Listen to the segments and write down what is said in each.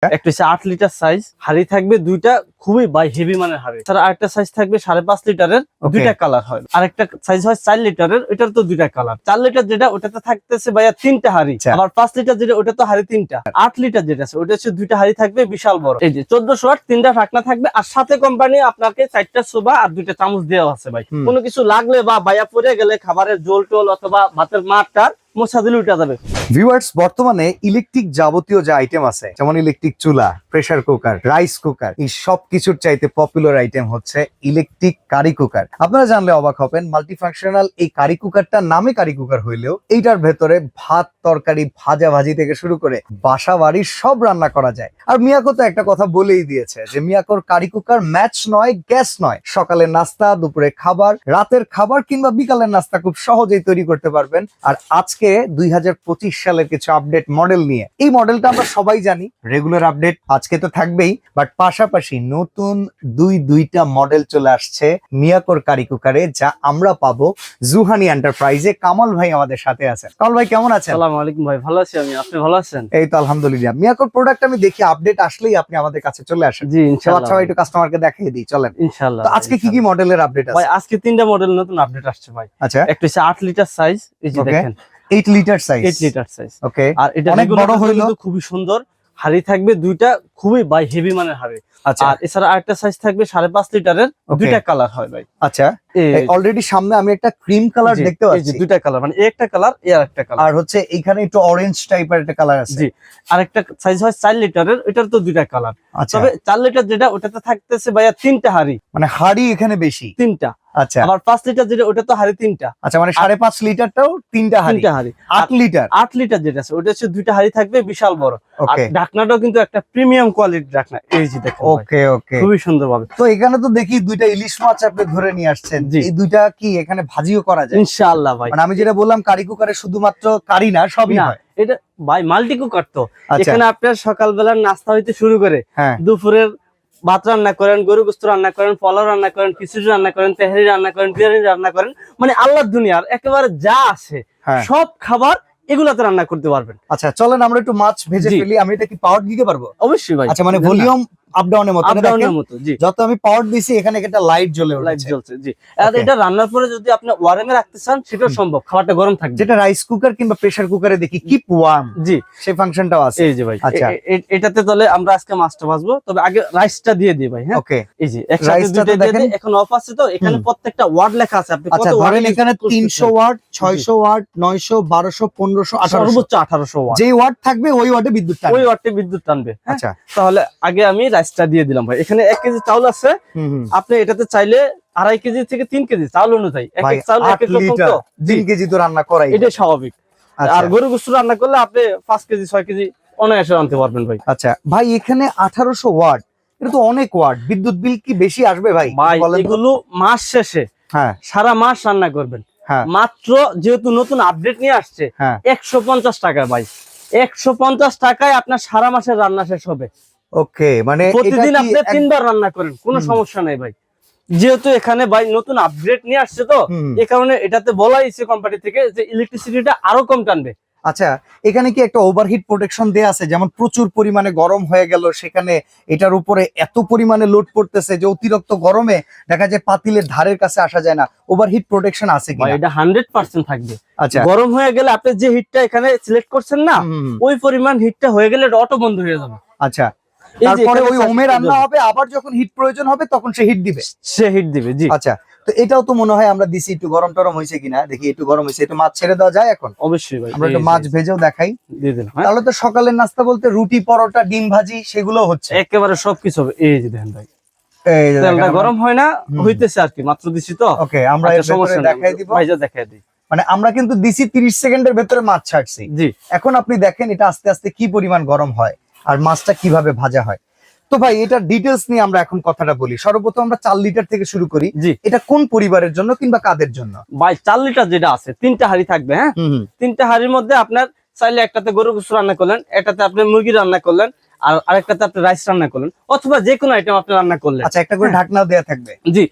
একটা হচ্ছে 8 litre size হাড়ি থাকবে দুইটা, খুবই হেভি মানের হাড়ি। তার আরেকটা সাইজ থাকবে 5.5 লিটারের, দুইটা কালার হয়। আরেকটা সাইজ হয় 4 লিটারের, এটার তো দুইটা কালার। 4 লিটার যেটা ওটাতে থাকতেছে ভাইয়া 3টা হাড়ি, আবার 5 লিটার যেটা ওটা তো হাড়ি 3টা। 8 লিটার যেটা আছে ওটা হচ্ছে দুইটা হাড়ি থাকবে বিশাল বড়। এই যে 1400 ওয়াট, 3টা ঢাকনা থাকবে, আর সাথে কোম্পানি আপনাকে 4টা সোবা আর 2টা চামচ দেওয়া আছে ভাই। কোনো কিছু লাগলে বা ভাইয়া পড়ে গেলে খাবারের জল টোল অথবা ভাতের মাঠটার মোছা দিলে উঠে যাবে। ভিউয়ার্স, বর্তমানে ইলেকট্রিক যাবতীয় যে আইটেম আছে, যেমন ইলেকট্রিক চুলা, প্রেসার কুকার, রাইস কুকার, এই সব কিছুর চাইতে পপুলার আইটেম হচ্ছে ইলেকট্রিক কারি কুকার। আপনারা জানলে অবাক হবেন, মাল্টিফাংশনাল এই কারি কুকারটা নামে কারি কুকার হইলেও এইটার ভেতরে ভাত, তরকারি, ভাজা ভাজি থেকে শুরু করে বাসা বাড়ির সব রান্না করা যায়। আর মিয়াকো তো একটা কথা বলেই দিয়েছে যে মিয়াকোর কারি কুকার ম্যাচ নয়, গ্যাস নয়। সকালের নাস্তা, দুপুরে খাবার, রাতের খাবার কিংবা বিকালের নাস্তা খুব সহজেই তৈরি করতে পারবেন। আর আজকে 2025 সালের কিছু আপডেট মডেল নিয়ে, এই মডেলটা আমরা সবাই জানি, রেগুলার আপডেট আজকে তো থাকবেই, বাট পাশাপাশি নতুন দুইটা মডেল চলে আসছে মিয়াকোর কারি কুকারে, যা আমরা পাবো জুহানি এন্টারপ্রাইজে। কামাল ভাই আমাদের সাথে আছেন। কামাল ভাই কেমন আছেন? আসসালামু আলাইকুম ভাই, ভালো আছি আমি, আপনি ভালো আছেন? এই তো আলহামদুলিল্লাহ। মিয়াকোর প্রোডাক্ট আমি দেখি আপডেট আসলেই আপনি আমাদের কাছে চলে আসেন। জি ইনশাআল্লাহ। আচ্ছা ভাই, একটু কাস্টমারকে দেখিয়ে দিই, চলেন ইনশাআল্লাহ। তো আজকে কি কি মডেলের আপডেট আছে ভাই? আজকে 3টা মডেল নতুন আপডেট আসছে ভাই। আচ্ছা, একটা হচ্ছে 8 লিটার সাইজ, এই যে দেখেন 8 লিটার সাইজ। 8 লিটার সাইজ, ওকে, আর এটা অনেক বড় হইলো, খুবই সুন্দর। হাড়ি থাকবে দুইটা, খুবই হেভি মানের হাড়ি। আচ্ছা, আর এছাড়া আরেকটা সাইজ থাকবে 5.5 লিটারের, দুইটা কালার হয় ভাই। আচ্ছা। অলরেডি সামনে আমি একটা ক্রিম কালার দেখতে পাচ্ছি। এই যে দুইটা কালার, মানে একটা কালার আর একটা কালার। আর হচ্ছে এখানে একটু অরেঞ্জ টাইপের একটা কালার আছে। জি, আরেকটা সাইজ হয় 4 লিটারের, এটার তো দুইটা কালার। আচ্ছা, তবে 4 লিটার যেটা ওটাতে থাকতেছে ভাইয়া 3টা হাড়ি, মানে হাড়ি এখানে বেশি 3টা। আচ্ছা, আবার 5 লিটার যেটা ওটা তো হাড়ি 3টা। আচ্ছা, মানে 5.5 লিটারটাও 3টা হাড়ি। 8 লিটার 8 লিটার যেটা আছে ওটা হচ্ছে দুইটা হাড়ি থাকবে বিশাল বড়। আর ওকে, ঢাকনাটাও কিন্তু একটা প্রিমিয়াম কোয়ালিটির ঢাকনা, এই যে দেখেন। ওকে ওকে, খুবই সুন্দর ভাবে। তো এখানে তো দেখি দুইটা ইলিশ মাছ আপনি ধরে নিয়ে আসছেন। এই দুইটা কি এখানে ভাজিও করা যায়? ইনশাআল্লাহ ভাই। মানে আমি যেটা বললাম, কারি কুকারে শুধুমাত্র কারি না, সবই হয়। এটা ভাই মাল্টি কুকার তো। আচ্ছা, এখানে আপনার সকালবেলার নাস্তা হইতে শুরু করে দুপুরের ভাত রান্না করেন, গরু গোশত রান্না করেন, পোলাও রান্না করেন, খিচুড়ি রান্না করেন, তেহারি রান্না করেন, বিরিয়ানি রান্না করেন, মানে আল্লাহর দুনিয়ার একেবারে যা আছে সব খাবার এগুলাতে রান্না করতে পারবেন। আচ্ছা, চলেন আমরা একটু মাছ ভেজে ফেলি। আমি এটা কি পাওয়ার দিতে পারবো? অবশ্যই ভাই। আচ্ছা, মানে ভলিউম আপ ডাউনের মতো, জি। যত আমি পাওয়ার দিছি এখানে একটা লাইট জ্বলছে। জি, আর এটা রান্নার পরে যদি আপনি ওয়ার্মে রাখতে চান সেটা সম্ভব, খাবারটা গরম থাকবে। যেটা রাইস কুকার কিংবা প্রেসার কুকারে দেখি কিপ ওয়ার্ম, জি, সেই ফাংশনটাও আছে। এই যে ভাই। আচ্ছা, এটাতে তাহলে আমরা আজকে মাছটা ভাজবো, তবে আগে রাইসটা দিয়ে দিই ভাই। হ্যাঁ, ওকে। এই যে একসাথে দুটো দিয়ে দিই। এখন অফ আছে তো, এখানে প্রত্যেকটা ওয়াট লেখা আছে। আপনি কত ওয়াট, ধরেন এখানে 300 ওয়াট, 600 ওয়াট, 900, 1200, 1500, 1800, সর্বোচ্চ 1800 ওয়াট। যেই ওয়াট থাকবে ওই ওয়াটে বিদ্যুৎ টানবে। ওই ওয়াটে বিদ্যুৎ টানবে। আচ্ছা, তাহলে আগে আমি রাইসটা দিয়ে দিলাম ভাই। এখানে 1 কেজি চাউল আছে। আপনি এটাতে চাইলে 2.5 কেজি থেকে 3 কেজি চাউল অনুযায়ী, এক এক চাউল এক এক রকম তো 3 কেজি তো রান্না করাই, এটা স্বাভাবিক। আর গরু গোশত রান্না করলে আপনি 5 কেজি 6 কেজি অনায়াসে আনতে পারবেন ভাই। আচ্ছা ভাই, এখানে 1800 ওয়াট, এটা তো অনেক ওয়াট। বিদ্যুৎ বিল কি বেশি আসবে ভাই? এগুলো মাস শেষে সারা মাস রান্না করবেন, মাত্র যেহেতু নতুন আপডেট নিয়ে আসছে 150 টাকা ভাই। 150 টাকায় আপনার সারা মাসের রান্না শেষ হবে। ওকে, মানে প্রতিদিন আপনি 3 বার রান্না করেন, কোনো সমস্যা নাই ভাই। যেহেতু এখানে ভাই নতুন আপডেট নিয়ে আসছে তো, এই কারণে এটাতে বলা হয়েছে কোম্পানি থেকে যে ইলেকট্রিসিটিটা আরো কম টানবে। আচ্ছা, এখানে কি একটা ওভারহিট প্রোটেকশন দেয়া আছে? যেমন প্রচুর পরিমাণে গরম হয়ে গেল, সেখানে এটার উপরে এত পরিমাণে লোড পড়তেছে যে অতিরিক্ত গরমে দেখা যায় পাতিলের ধারের কাছে আসা যায় না। ওভারহিট প্রোটেকশন আছে কি? এটা 100% থাকবে। আচ্ছা, গরম হয়ে গেলে আপনি যে হিটটা এখানে সিলেক্ট করছেন না, ওই পরিমাণ হিটটা হয়ে গেলে অটো বন্ধ হয়ে যাবে। আচ্ছা, তারপরে ওই ওমে রান্না হবে, আবার যখন হিট প্রয়োজন হবে তখন সে হিট দিবে। জি। আচ্ছা, তো এটাও তো মনে হয় আমরা দিছি। একটু গরম টরম হয়েছে কিনা দেখি। একটু গরম হয়েছে, একটু মাছ ছেড়ে দেওয়া যায় এখন? অবশ্যই ভাই, আমরা একটু মাছ ভেজেও দেখাই। দিয়ে দিলাম। তাহলে তো সকালের নাস্তা বলতে রুটি, পরোটা, ডিম ভাজি সেগুলো হচ্ছে, একেবারে সবকিছু হবে। এই যে দেখেন ভাই, তেলটা গরম হয় না, হইতেছে আর কি, মাত্র দিছি তো। ওকে, আমরা এর ভিতরে দেখাই দিব। ভাইজা দেখাই দিই। মানে আমরা কিন্তু দিছি 30 সেকেন্ডের ভেতরে মাছ ছাড়ছি। জি, এখন আপনি দেখেন এটা আস্তে আস্তে কি পরিমাণ গরম হয় আর মাছটা কিভাবে ভাজা হয়। তো ভাই, এটার ডিটেইলস নিয়ে আমরা এখন কথাটা বলি। সর্বপ্রথম আমরা 4 লিটার থেকে শুরু করি। এটা কোন পরিবারের জন্য কিংবা কাদের জন্য? ভাই 4 লিটার যেটা আছে 3টা হাড়ি থাকবে। হ্যাঁ, 3টা হাড়ির মধ্যে আপনার চাইলে একটাতে গরু গোশত রান্না করলেন, একটাতে আপনি মুরগি রান্না করলেন, আর আরেকটাতে আপনি রাইস রান্না করলেন, অথবা যে কোনো আইটেম আপনি রান্না করলেন। আচ্ছা, একটা করে ঢাকনাও দেয়া থাকবে? জি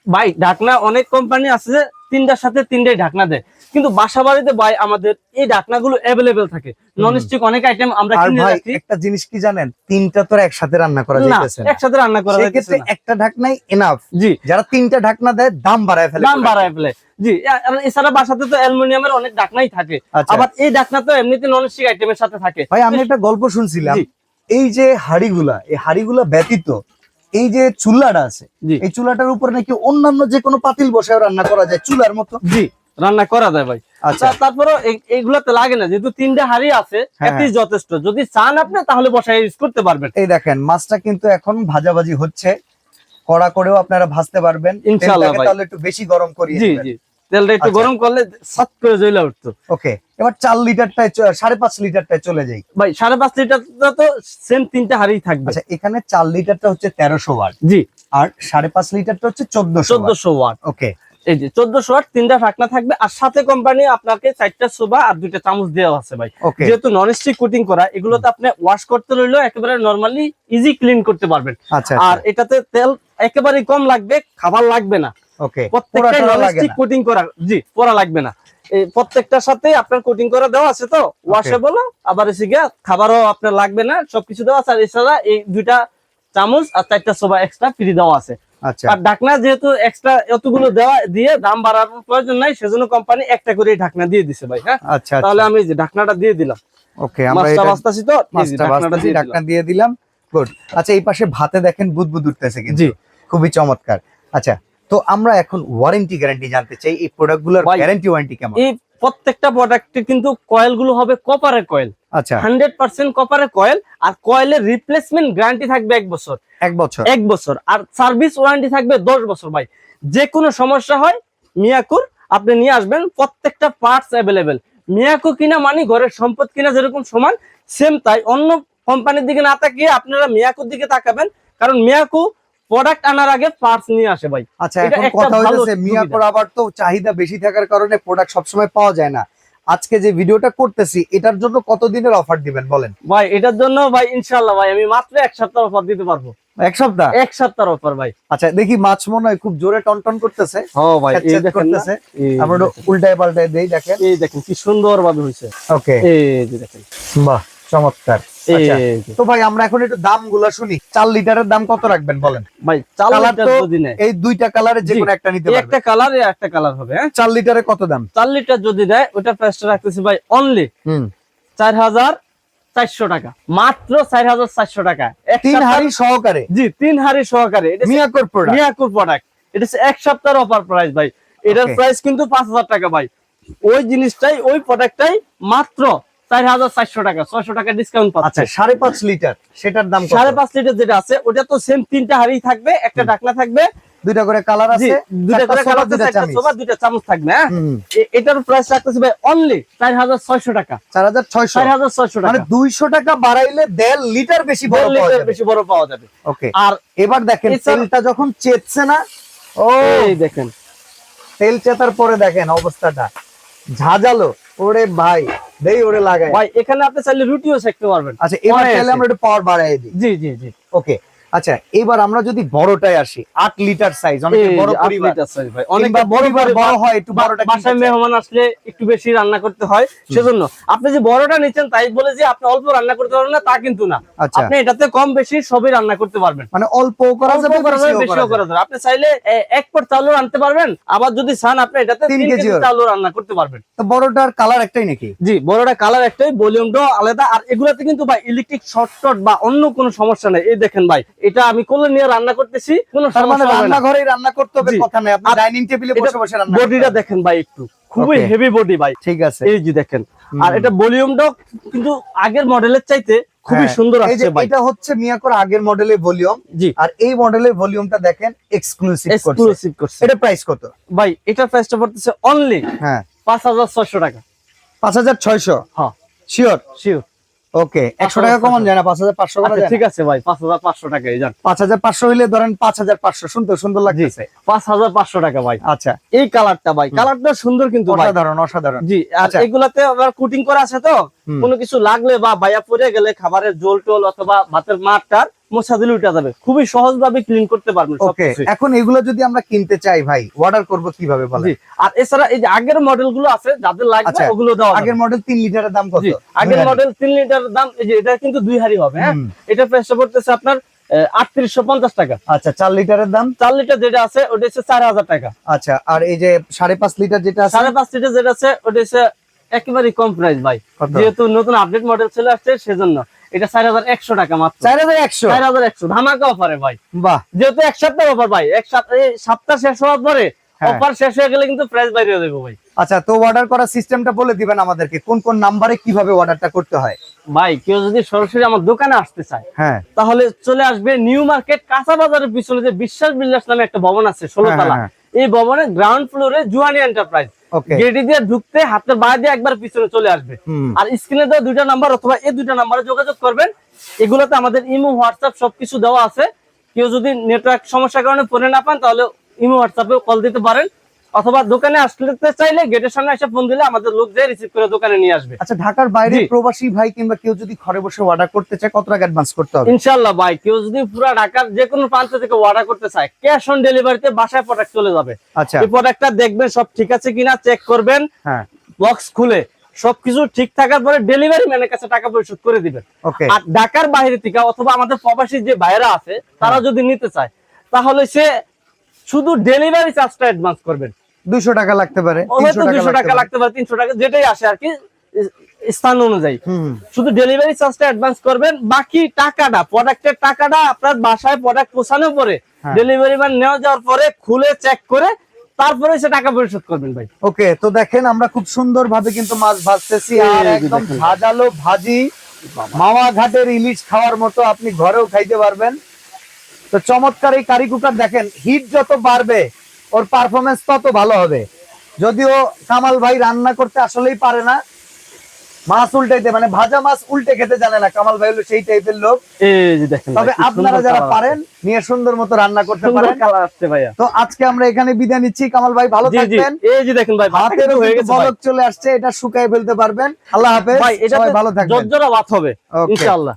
ভাই, ঢাকনা অনেক কোম্পানি আছে তিনটার সাথে তিনটাই ঢাকনা দেয়, কিন্তু বাসা বাড়িতে ভাই আমাদের এই ঢাকনাগুলো অ্যাভেলেবেল থাকে। ননস্টিক অনেক আইটেম আমরা আর কিনে ভাই রাখি। একটা জিনিস কি জানেন, তিনটা তো একসাথে রান্না করা না, যাইতেছে না, একসাথে রান্না করা যাইতেছে সেক্ষেত্রে না। একটা ঢাকনাই এনাফ। জি, যারা তিনটা ঢাকনা দেয় দাম বাড়ায় ফেলে, দাম বাড়ায় ফেলে। জি, আর এছাড়া বাসাতে তো অ্যালুমিনিয়ামের অনেক ঢাকনাই থাকে, আচ্ছা। আবার এই ঢাকনা তো এমনিতে ননস্টিক আইটেমের সাথে থাকে। ভাই আমি একটা গল্প শুনছিলাম, জি। এই যে হাড়িগুলা, এই হাড়িগুলা ব্যতীত এই যে চুলাটা আছে, জি, এই চুলাটার উপর নাকি অন্যান্য যে কোনো পাতিল বসায় রান্না করা যায় চুলার মতো। জি, রান্না করা যায় ভাই। আচ্ছা। তারপরে এইগুলাতে লাগে না, যেহেতু তিনটা হাড়ি আছে, হ্যাঁ। এতেই যথেষ্ট। যদি চান আপনি তাহলে বসায় ইউজ করতে পারবেন। এই দেখেন মাছটা কিন্তু এখন ভাজাভাজি হচ্ছে, কড়া করেও আপনারা ভাজতে পারবেন ইনশাআল্লাহ তেলটাকে ভাই। তাহলে একটু বেশি গরম করিয়ে জি, নেবেন। জি, তেলটা একটু আচ্ছা। গরম করলে সাত করে জ্বলে উঠতো। ওকে, এবার 4 লিটারটায় 5.5 লিটারটায় চলে যাই। ভাই 5.5 লিটারটা তো সেম তিনটা হাড়ি থাকবে। আচ্ছা, এখানে 4 লিটারটা হচ্ছে 1300 ওয়াট, জি, আর 5.5 লিটারটা হচ্ছে 1400 ওয়াট। 1400 ওয়াট। ওকে, এই যে 1400 ওয়াট, তিনটা ঢাকনা থাকবে, আর সাথে কোম্পানি আপনাকে 4টা সোবা আর 2টা চামচ দেওয়া আছে ভাই। ওকে, যেহেতু ননস্টিক কোটিং করা, এগুলোতে আপনি ওয়াশ করতে রইলেও একেবারে নরমালি ইজি ক্লিন করতে পারবেন। আচ্ছা। আর এটাতে তেল একেবারে কম লাগবে, খাবার লাগবে না। ওকে, প্রত্যেকটাই ননস্টিক কোটিং করা। জি, পোড়া লাগবে না। এই প্রত্যেকটার সাথে আপনার কোটিং করা দেওয়া আছে, তো ওয়াশেবল, আবার এসে গিয়া খাবারও আপনার লাগবে না, সবকিছু দেওয়া আছে। আর এছাড়া এই 2টা চামচ আর 4টা সোবা এক্সট্রা ফ্রি দেওয়া আছে। আচ্ছা, আর ঢাকনা যেহেতু এক্সট্রা এতগুলো দেওয়া দিয়ে দাম বাড়ানোর প্রয়োজন নাই, সেজন্য কোম্পানি একটা করে ঢাকনা দিয়ে দিছে ভাই। হ্যাঁ, আচ্ছা। তাহলে আমি এই যে ঢাকনাটা দিয়ে দিলাম। ওকে, আমরা মাছটা এটা বাস্তাছি তো, এই যে মাছটা ঢাকনাটা বাস্তাছি, দিয়ে ঢাকনা দিলাম। দিয়ে দিলাম। গুড। আচ্ছা, এই পাশে ভাতে দেখেন বুদবুদ উঠতেছে কিন্তু, জি। খুবই চমৎকার। আচ্ছা, তো আমরা এখন ওয়ারেন্টি গ্যারান্টি জানতে চাই, এই প্রোডাক্টগুলোর ভাই, গ্যারান্টি ওয়ারেন্টি কেমন? এই প্রত্যেকটা প্রোডাক্টে কিন্তু কয়েল গুলো হবে কপারের কয়েল, আচ্ছা, 100% কপারের কয়েল। আর কয়েলের রিপ্লেসমেন্ট গ্যারান্টি থাকবে 1 বছর। 1 বছর। 1 বছর। আর সার্ভিস ওয়ারেন্টি থাকবে 10 বছর ভাই। যে কোনো সমস্যা হয় মিয়াকোর আপনি নিয়ে আসবেন, প্রত্যেকটা পার্টস অ্যাভেলেবেল। মিয়াকো কিনা মানে ঘরের সম্পদ কিনা যেরকম সমান, সেম তাই অন্য কোম্পানির দিকে না তাকিয়ে আপনারা মিয়াকোর দিকে তাকাবেন, কারণ মিয়াকো প্রোডাক্ট আনার আগে পার্টস নিয়ে আসে ভাই। আচ্ছা, এটা এখন একটা কথা ভালো হইতেছে মিয়াকোর সুবিধা। আবার তো চাহিদা বেশি থাকার কারণে প্রোডাক্ট সবসময় পাওয়া যায় না। আজকে যে ভিডিওটা করতেছি এটার জন্য কতদিনের অফার দিবেন বলেন? ভাই এটার জন্য ভাই ইনশাআল্লাহ ভাই আমি মাত্র 1 সপ্তাহ অফার দিতে পারবো। 1 সপ্তাহ? 1 সপ্তাহ অফার ভাই। আচ্ছা, দেখি মাছ মনে হয় খুব জোরে টনটন করতেছে। হ্যাঁ ভাই, এই খ্যাঁচ খ্যাঁচ দেখেন না, করতেছে। আমরা একটু উল্টায় পাল্টায় দেই, দেখেন। এই দেখেন কি সুন্দর ভাবে হইছে। ওকে, এই যে দেখেন, বাহ, চমৎকার। এই আচ্ছা, যে তো ভাই আমরা এখন একটু দামগুলো শুনি। 4 লিটারের দাম কত রাখবেন বলেন? ভাই 4 কালার লিটার তো যদি নেয়, এই দুইটা কালারে যে জি, কোনো একটা নিতে এই পারবেন। একটা কালার এই একটা কালার হবে। হ্যাঁ, 4 লিটারে কত দাম? 4 লিটার যদি দেয় ওটার প্রাইসটা রাখতেছি ভাই অনলি 4,400 টাকা, মাত্র 4,400 টাকা। 3 হাড়ি সহকারে? জি, 3 হাড়ি সহকারে। এটা মিয়াকোর প্রোডাক্ট? মিয়াকোর প্রোডাক্ট। এটা হচ্ছে 1 সপ্তাহের অফার প্রাইস ভাই। এটার Okay. প্রাইস কিন্তু 5,000 টাকা ভাই। ওই জিনিসটাই, ওই প্রোডাক্টটাই মাত্র 4,400 টাকা, 600 টাকা ডিসকাউন্ট আচ্ছা, পাচ্ছে। 5.5 লিটার সেটার দাম কত? 5.5 লিটার যেটা আছে ওটা তো সেম তিনটা হাড়ি থাকবে, একটা ঢাকনা থাকবে, দুইটা করে কালার জি, আছে, দুইটা করে চারটা কালার সোবা, দুইটা আছে, একটা চামিচ। সোবা, দুইটা চামচ থাকবে। হ্যাঁ, হুম, এটার প্রাইস রাখতেছি ভাই অনলি 4,600 টাকা। 4,600। 4,600 মানে টাকা, 200 টাকা বাড়াইলে 1.5 লিটার বেশি বড় 1.5 পাওয়া লিটার যাবে। বেশি বড় পাওয়া যাবে। ওকে, আর এবার দেখেন এছাড়া- তেলটা যখন চেতছে না, ও এই দেখেন, তেল চেতার পরে দেখেন অবস্থাটা ঝাঁঝালো। ওরে ভাই, দেই ওরে লাগাই। ভাই এখানে আপনি চাইলে রুটিও সেকতে পারবেন। আচ্ছা, এবার অনেক তাহলে আছে। আমরা একটু পাওয়ার বাড়াই দিই। জি, জি, জি। ওকে, আচ্ছা, এবার আমরা যদি বড়টায় আসি, 8 লিটার সাইজ, অনেক এই বড় যে 8 পরিবার, লিটার size ভাই। অনেক কিংবা পরিবার বড় হয়, একটু বড়টা কিনতে বাসায় চায়। মেহমান আসলে একটু বেশি রান্না করতে হয়, সেজন্য আপনি যে বড়টা নিচ্ছেন তাই বলে যে আপনি অল্প রান্না করতে পারবেন না তা কিন্তু না। আচ্ছা। আপনি এটাতে কম বেশি সবই রান্না করতে পারবেন। মানে অল্প করা অল্প যাবে, করা যাবে, বেশিও বেশিও করা করা যাবে। যাবে। আপনি চাইলে 1 পট চাউলও রান্নতে পারবেন, আবার যদি চান আপনি এটাতে 3 3 কেজি কেজিও। চাউলও রান্না করতে পারবেন। তো বড়টার কালার একটাই নাকি? জি, বড়টা কালার একটাই, ভলিউমটাও আলাদা। আর এগুলাতে কিন্তু ভাই ইলেকট্রিক শর্ট বা অন্য কোনো সমস্যা নেই। এই দেখেন ভাই, এটা আমি কোলে নিয়ে রান্না করতেছি, কোনো তার মানে সমস্যা হবে না। রান্নাঘরেই রান্না করতে হবে, জি। কথা নাই, আপনি আর ডাইনিং টেবিলে বসে বসে রান্না করতে বডিটা পারবেন। দেখেন ভাই, একটু খুবই Okay. হেভি বডি ভাই। ঠিক আছে। এই যে দেখেন, আর এটা ভলিউমটাও কিন্তু আগের মডেলের চাইতে খুবই হ্যাঁ, সুন্দর এই যে আসছে ভাই। এটা হচ্ছে মিয়াকোর আগের মডেলের ভলিউম, জি, আর এই মডেলের ভলিউমটা দেখেন এক্সক্লুসিভ করছে। এক্সক্লুসিভ করছে এটা প্রাইস কত ভাই? এটার প্রাইসটা পড়তেছে অনলি হ্যাঁ 5,600 টাকা। 5,600? হ্যাঁ, শিওর? শিওর। ওকে, 100 টাকা কমান যায় না? 5,500 করা আচ্ছা, যায় ঠিক না? আছে ভাই, 5,500 টাকাই যান। 5,500 হইলে ধরেন 5,500, শুনতে সুন্দর লাগতেছে। 5,500 টাকা ভাই। আচ্ছা, এই কালারটা ভাই, কালারটা সুন্দর কিন্তু ভাই। অসাধারণ অসাধারণ। জি, আর আচ্ছা। এগুলাতে আবার কুটিং করা আছে তো, কোনো কিছু লাগলে বা বাইয়া পড়ে গেলে খাবারের জল টল অথবা ভাতের মাঠটার মোছা দিলে উঠে যাবে, খুবই সহজ ভাবে ক্লিন করতে পারবেন ওকে, সবকিছু। এখন এগুলো যদি আমরা কিনতে চাই ভাই, অর্ডার করব কিভাবে বলেন? জি, আর এছাড়া এই যে আগের মডেল গুলো আছে যাদের লাগবে আচ্ছা, ওগুলো দেওয়া যাবে। আগের মডেল 3 লিটারের দাম কত? জি, আগের মডেল 3 লিটারের দাম এই যে এটা কিন্তু 2 হাড়ি হবে, হ্যাঁ। এটা প্রাইসটা পড়তেছে আপনার 3850 টাকা। আচ্ছা, 4 লিটারের দাম? 4 লিটার যেটা আছে ওটা হচ্ছে 4000 টাকা। আচ্ছা, আর এই যে 5.5 লিটার যেটা আছে? 5.5 লিটার যেটা আছে ওটা হচ্ছে একেবারে কম প্রাইস ভাই, কত? যেহেতু নতুন আপডেট মডেল চলে আসছে সেজন্য এটা 4100 টাকা মাত্র। 4100? 4100 ধামাকা অফারে ভাই, বাহ, যেহেতু এক সপ্তাহ অফার ভাই, এক সপ্তাহ সপ্তাহ শেষ হওয়ার পরে হ্যাঁ। অফার শেষ হয়ে গেলে কিন্তু প্রাইস বাইরে হয়ে যাবে ভাই। আচ্ছা, তো অর্ডার করার সিস্টেমটা বলে দিবেন আমাদেরকে, কোন কোন নাম্বারে কিভাবে অর্ডারটা করতে হয়? ভাই কেউ যদি সরাসরি আমার দোকানে আসতে চায় হ্যাঁ, তাহলে চলে আসবে নিউ মার্কেট কাঁচা বাজারের পিছনে যে বিশ্বাস বিল্ডার্স নামে একটা ভবন আছে 16 তলা, হ্যাঁ। এই ভবনের গ্রাউন্ড ফ্লোরে জুয়ানি এন্টারপ্রাইজ, ওকে, গেটে দিয়ে ঢুকতে হাতের বাইরে দিয়ে একবার পিছনে চলে আসবে। আর স্ক্রিনে দেওয়া 2টা নাম্বার অথবা এই 2টা নাম্বারে যোগাযোগ করবেন। এগুলোতে আমাদের ইমো হোয়াটসঅ্যাপ সবকিছু দেওয়া আছে। কেউ যদি নেটওয়ার্ক সমস্যার কারণে ফোনে না পান তাহলে ইমো হোয়াটসঅ্যাপে কল দিতে পারেন, অথবা দোকানে আসতে চাইলে গেটের সামনে এসে ফোন দিলে আমাদের লোক যায় রিসিভ করে দোকানে নিয়ে আসবে। আচ্ছা, ঢাকার বাইরে জি। প্রবাসী ভাই কিংবা কেউ যদি ঘরে বসে অর্ডার করতে চায় কত টাকা অ্যাডভান্স করতে হবে? ইনশাআল্লাহ ভাই, কেউ যদি পুরো ঢাকার যে কোনো প্রান্ত থেকে অর্ডার করতে চায় ক্যাশ অন ডেলিভারিতে বাসায় প্রোডাক্ট চলে যাবে। আচ্ছা, এই প্রোডাক্টটা দেখবেন সব ঠিক আছে কিনা চেক করবেন, হ্যাঁ, বক্স খুলে সবকিছু ঠিক থাকার পরে ডেলিভারি ম্যানের কাছে টাকা পরিশোধ করে দিবেন। ওকে, আর ঢাকার বাইরে থেকে অথবা আমাদের প্রবাসী যে ভাইরা আছে তারা যদি নিতে চায় তাহলে সে শুধু ডেলিভারি চার্জটা অ্যাডভান্স করবেন। 200 টাকা লাগতে পারে, হয়তো 300 200 টাকা লাগতে পারে, 300 টাকা যেটাই আসে আর কি স্থান অনুযায়ী। শুধু ডেলিভারি চার্জটা অ্যাডভান্স করবেন, বাকি টাকাটা প্রোডাক্টের টাকাটা আপনার বাসায় প্রোডাক্ট পৌঁছানোর পরে ডেলিভারি ম্যান নেওয়া যাওয়ার পরে খুলে চেক করে তারপরে সে টাকা পরিশোধ করবেন ভাই। ওকে, তো দেখেন আমরা খুব সুন্দর ভাবে কিন্তু মাছ ভাজতেছি, আর এই যে একদম দেখেন। ভাজালো ভাজি মাওয়া ঘাটের ইলিশ খাওয়ার মতো আপনি ঘরেও খাইতে পারবেন। তো চমৎকার এই কারি কুকার, দেখেন হিট যত বাড়বে ওর পারফরমেন্স তত ভালো হবে। যদিও কামাল ভাই রান্না করতে আসলেই পারে না, মাছ উল্টাইতে মানে ভাজা মাছ উল্টে খেতে জানে না, কামাল ভাই হলো সেই টাইপের লোক। এই যে দেখেন তবে আপনারা যারা পারেন নিয়ে সুন্দর মতো রান্না করতে পারেন। কালার আসছে ভাইয়া। তো আজকে আমরা এখানে বিদায় নিচ্ছি, কামাল ভাই ভালো জি জি, থাকবেন। এই যে দেখেন ভাই ভাতের হাতেরও হয়ে কিন্তু গেছে ভাই। বলক চলে আসছে, এটা শুকায় ফেলতে পারবেন। আল্লাহ হাফেজ, ভাই এটা সবাই ভালো থাকবেন। জর্জরা ভাত হবে Okay. ইনশাআল্লাহ।